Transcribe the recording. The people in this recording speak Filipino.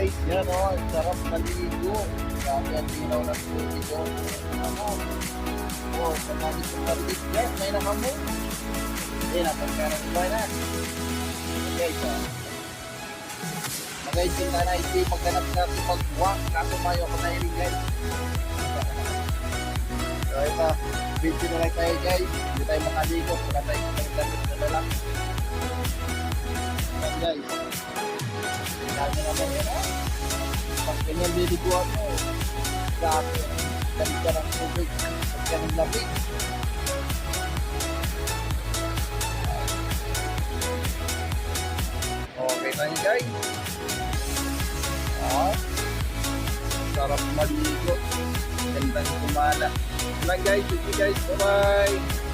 guys, yan o, ang sarap maligo. Grabe ang linaw ng tubig o. Ano? O, sa mga sa maliit guys, may nakamot. Hindi, napagkarang iba na. Okay, guys, guys, yung na hindi maghanap natin mag-walk. Kaso mayo ko na yun, guys. So, ito, video na lang tayo, guys. Hindi tayo makaligo. Wala tayo magdamit na lang. Ayan, guys. Kaya naman yun, ha? Pag ganyan liliguan mo, grabe. Galit ka ng tubig. Pag ganyan lamig. Okay na yun, guys. Sarap maligo. Gandang kumala. Lang guys, sige guys, bye bye.